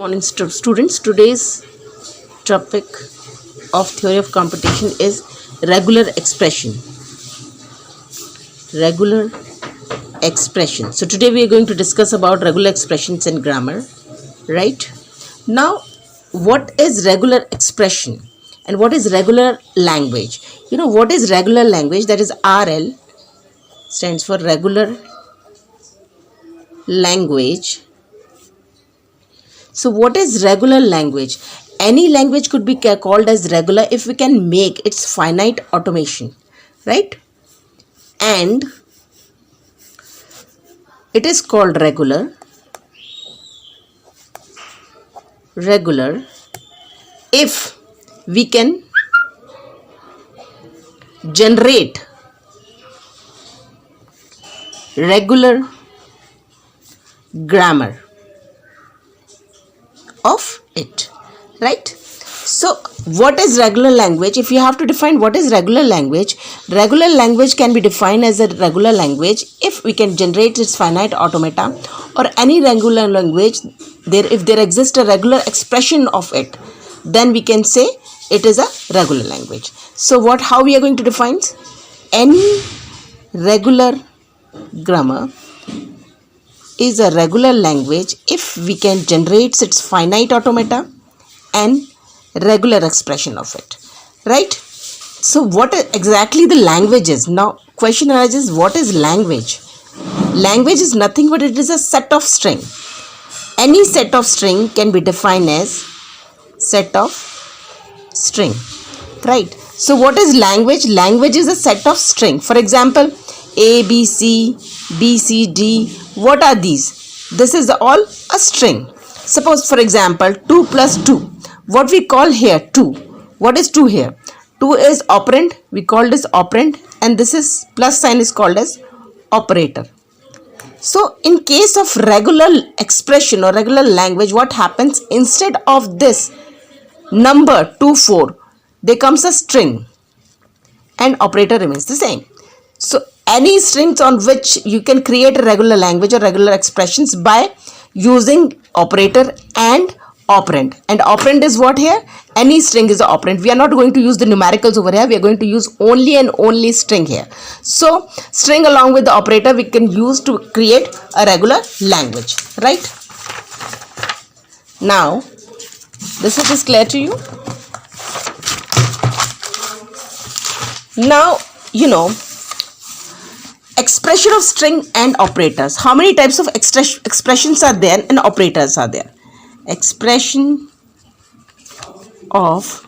Morning students. Today's topic of theory of competition is regular expression. Regular expression. So today we are going to discuss about regular expressions in grammar. Right? Now, what is regular expression and what is regular language? You know what is regular language? That is RL stands for regular language. So what is regular language? Any language could be called as regular if we can make its finite automation, right? And it is called regular if we can generate regular grammar of it, right? So what is regular language? If you have to define what is regular language can be defined as a regular language if we can generate its finite automata, or any regular language if there exists a regular expression of it, then we can say it is a regular language. So how we are going to define? Any regular grammar is a regular language if we can generate its finite automata and regular expression of it, right? So what exactly the language is? Now question arises, what is language? Language is nothing but it is a set of string. Any set of string can be defined as set of string, right? So what is language? Language is a set of string. For example, A, B, C, B, C, D. What are these? This is all a string. Suppose for example 2 plus 2. What we call here 2. What is 2 here? 2 is operand. We call this operand, and this is plus sign is called as operator. So in case of regular expression or regular language, what happens? Instead of this number 2, 4, there comes a string and operator remains the same. So any strings on which you can create a regular language or regular expressions by using operator and operand. And operand is what here? Any string is an operand. We are not going to use the numericals over here. We are going to use only and only string here. So string along with the operator we can use to create a regular language, right? Now, this is clear to you? Now, you know, expression of string and operators. How many types of expressions are there and operators are there? Expression of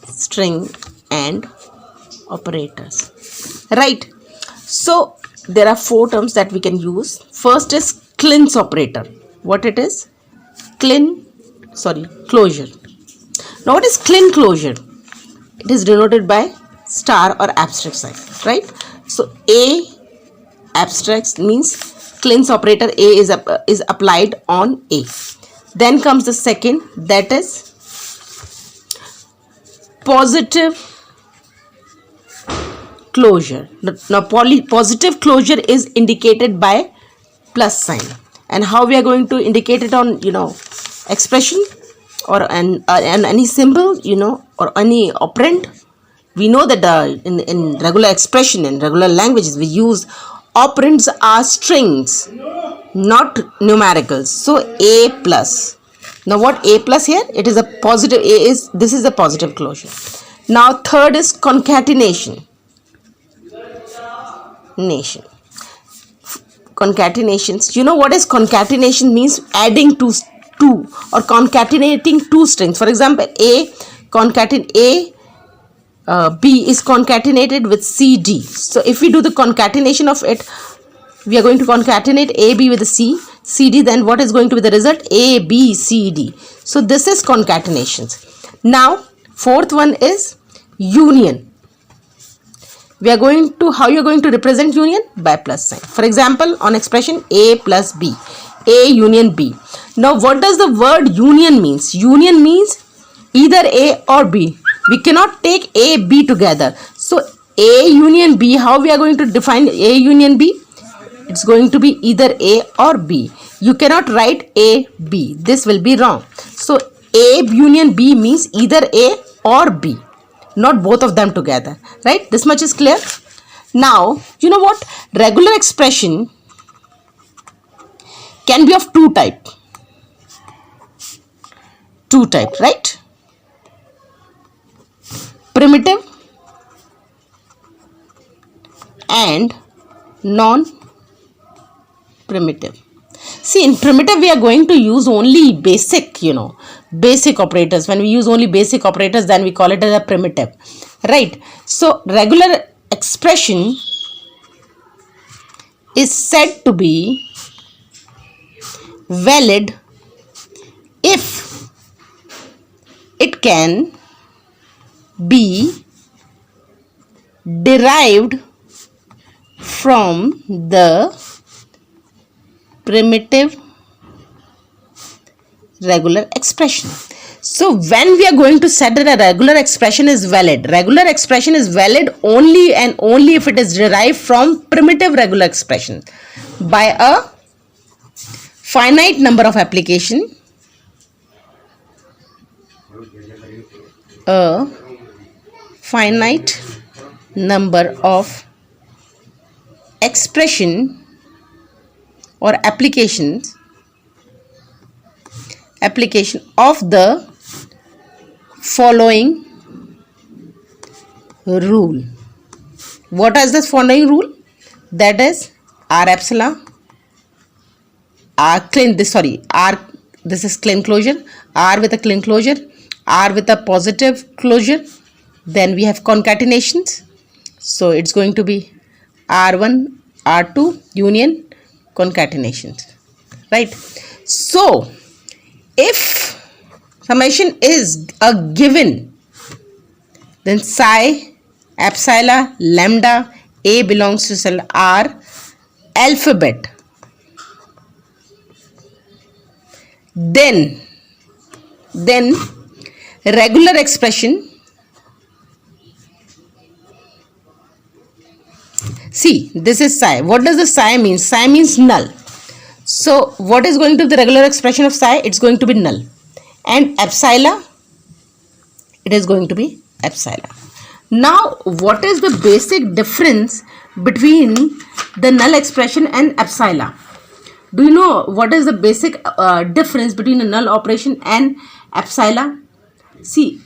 string and operators, right? So there are 4 terms that we can use. First is Clin's operator. What it is? Closure. Now what is Clin closure? It is denoted by star or abstract sign, right? So A abstract means Clin's operator A is applied on A. Then comes the second, that is positive closure. Now positive closure is indicated by plus sign. And how we are going to indicate it on expression or any symbol or any operand? We know that in regular expression, in regular languages, we use operands are strings, not numericals. So A plus. Now what A plus here? It is a positive. This is a positive closure. Now third is concatenation. Concatenations. You know what is concatenation means? Adding two or concatenating 2 strings. For example, B is concatenated with CD. So if we do the concatenation of it, we are going to concatenate AB with C, CD, then what is going to be the result? A, B, C, D. So this is concatenations. Now, fourth one is union. How you are going to represent union? By plus sign. For example, on expression A plus B, A union B. Now what does the word union means? Union means either A or B. We cannot take A, B together. So A union B, how we are going to define A union B? It's going to be either A or B. You cannot write A, B. This will be wrong. So A union B means either A or B, not both of them together, right? This much is clear. Now, you know what? Regular expression can be of two type. Two type, right? Primitive and non-primitive. See, in primitive we are going to use only basic, basic operators. When we use only basic operators, then we call it as a primitive, right? So regular expression is said to be valid if it can be derived from the primitive regular expression. So when we are going to say that a regular expression is valid only and only if it is derived from primitive regular expression by a finite number of application, a finite number of expression or application of the following rule. What is this following rule? That is R epsilon, this is clean closure, R with a clean closure, R with a positive closure, then we have concatenations. So it's going to be R1, R2 union concatenations, right? So if summation is a given, then psi, epsilon, lambda, A belongs to cell R alphabet, then regular expression, see, this is psi. What does the psi mean? Psi means null. So what is going to be the regular expression of psi? It's going to be null. And epsilon, it is going to be epsilon. Now what is the basic difference between the null expression and epsilon? Do you know what is the basic difference between a null operation and epsilon? See,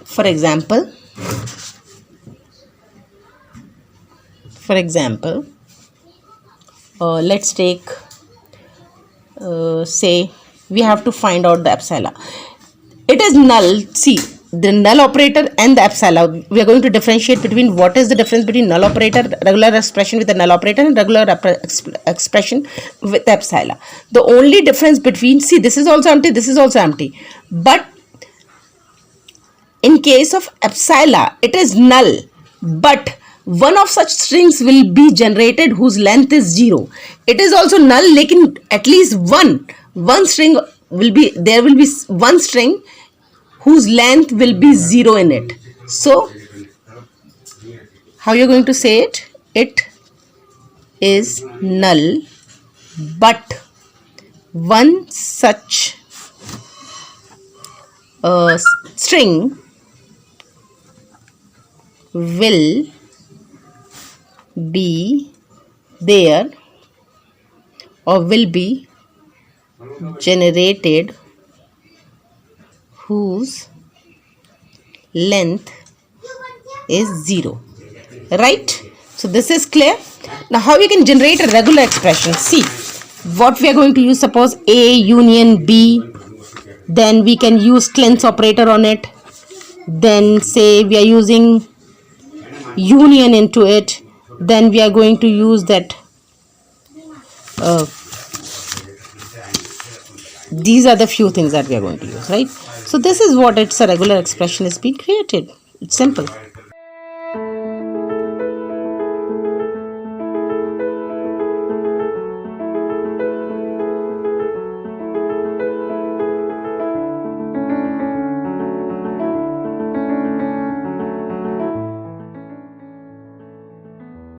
for example, let's take say we have to find out the epsilon. It is null. See, the null operator and the epsilon, we are going to differentiate between what is the difference between null operator, regular expression with a null operator, and regular expression with epsilon. The only difference between, see, this is also empty, this is also empty, but in case of epsilon it is null, but one of such strings will be generated whose length is 0. It is also null, lekin at least one string will be, there will be one string whose length will be 0 in it. So how you are going to say it? It is null, but one such string will be there or will be generated whose length is 0, right? So this is clear. Now how we can generate a regular expression? See, what we are going to use, suppose A union B, then we can use cleanse operator on it, then say we are using union into it, then we are going to use that these are the few things that we are going to use, right? So this is what it's a regular expression is being created. It's simple.